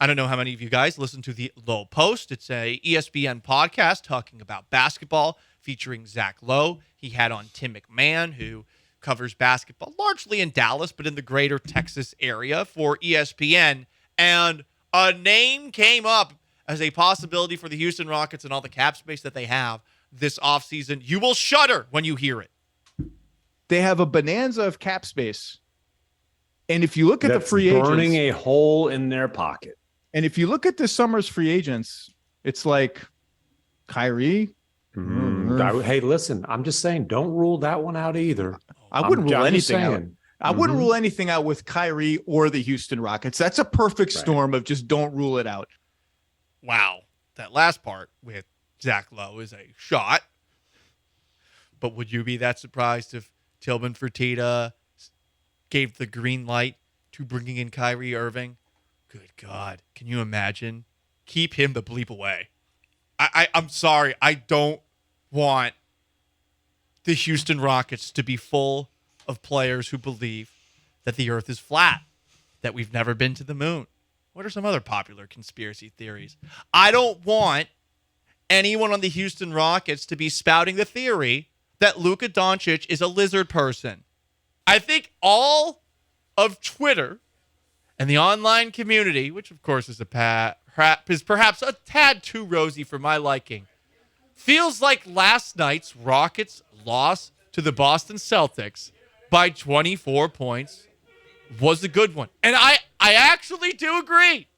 I don't know how many of you guys listen to the Low Post. It's a ESPN podcast talking about basketball featuring Zach Lowe. He had on Tim McMahon, who covers basketball largely in Dallas, but in the greater Texas area for ESPN. And a name came up as a possibility for the Houston Rockets and all the cap space that they have this offseason. You will shudder when you hear it. They have a bonanza of cap space. And if you look at the free agents, burning a hole in their pocket. And if you look at this summer's free agents, it's like Kyrie. Hey, listen, I'm just saying, don't rule that one out either. I wouldn't rule anything out. I wouldn't rule anything out with Kyrie or the Houston Rockets. That's a perfect storm of just don't rule it out. Wow. That last part with Zach Lowe is a shot. But would you be that surprised if Tillman Fertitta gave the green light to bringing in Kyrie Irving? Good God. Can you imagine? Keep him the bleep away. I'm sorry. I don't want the Houston Rockets to be full of players who believe that the earth is flat, that we've never been to the moon. What are some other popular conspiracy theories? I don't want anyone on the Houston Rockets to be spouting the theory that Luka Doncic is a lizard person. I think all of Twitter and the online community, which of course is perhaps a tad too rosy for my liking, feels like last night's Rockets loss to the Boston Celtics by 24 points was a good one. And I actually do agree.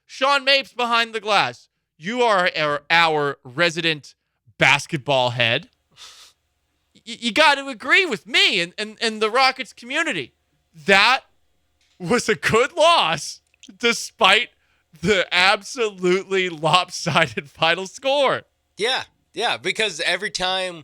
Sean Mapes behind the glass, you are our resident basketball head. You got to agree with me and the Rockets community. That was a good loss despite the absolutely lopsided final score. Yeah, because every time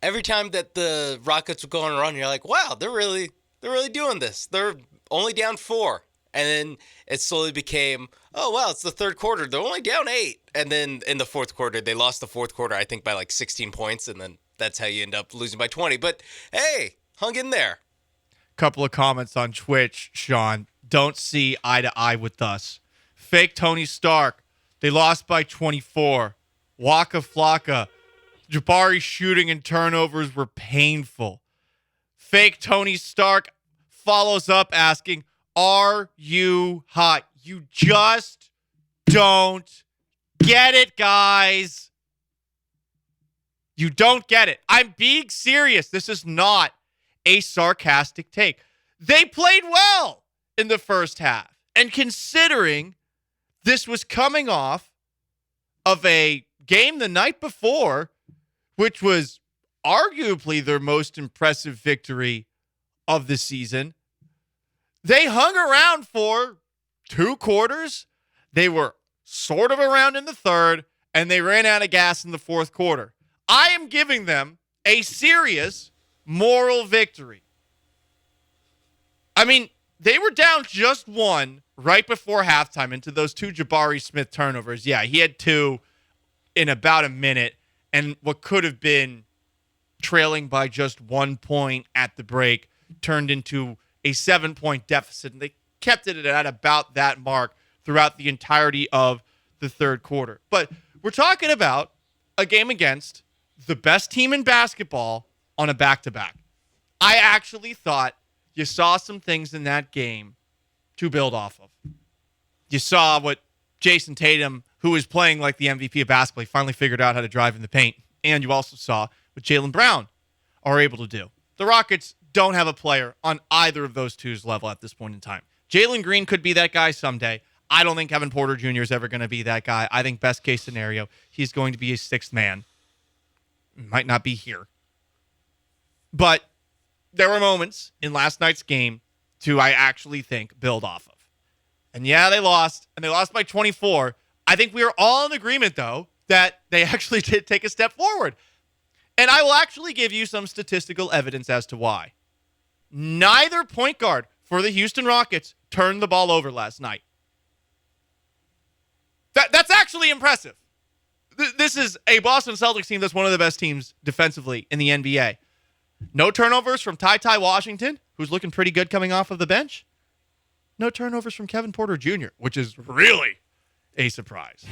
that the Rockets were going around, you're like, wow, they're really doing this. They're only down 4. And then it slowly became, oh, wow, it's the third quarter. They're only down 8. And then in the fourth quarter, they lost the fourth quarter, I think, by like 16 points. And then that's how you end up losing by 20. But, hey, hung in there. Couple of comments on Twitch, Sean. Don't see eye to eye with us. Fake Tony Stark. They lost by 24. Waka Flocka. Jabari shooting and turnovers were painful. Fake Tony Stark follows up asking, are you hot? You just don't get it, guys. You don't get it. I'm being serious. This is not a sarcastic take. They played well in the first half. And considering this was coming off of a game the night before, which was arguably their most impressive victory of the season, they hung around for 2 quarters. They were sort of around in the third, and they ran out of gas in the fourth quarter. I am giving them a serious moral victory. I mean, they were down just 1 right before halftime into those 2 Jabari Smith turnovers. Yeah, he had 2 in about a minute, and what could have been trailing by just 1 point at the break turned into a 7-point deficit, and they kept it at about that mark throughout the entirety of the third quarter. But we're talking about a game against the best team in basketball on a back-to-back. I actually thought you saw some things in that game to build off of. You saw what Jason Tatum, who is playing like the MVP of basketball, he finally figured out how to drive in the paint. And you also saw what Jaylen Brown are able to do. The Rockets don't have a player on either of those two's level at this point in time. Jalen Green could be that guy someday. I don't think Kevin Porter Jr. is ever going to be that guy. I think best case scenario, he's going to be a 6th man. Might not be here. But there were moments in last night's game to, I actually think, build off of. And yeah, they lost, and they lost by 24. I think we are all in agreement, though, that they actually did take a step forward. And I will actually give you some statistical evidence as to why. Neither point guard for the Houston Rockets turned the ball over last night. That's actually impressive. This is a Boston Celtics team that's one of the best teams defensively in the NBA. No turnovers from Ty Washington, who's looking pretty good coming off of the bench. No turnovers from Kevin Porter Jr., which is really a surprise.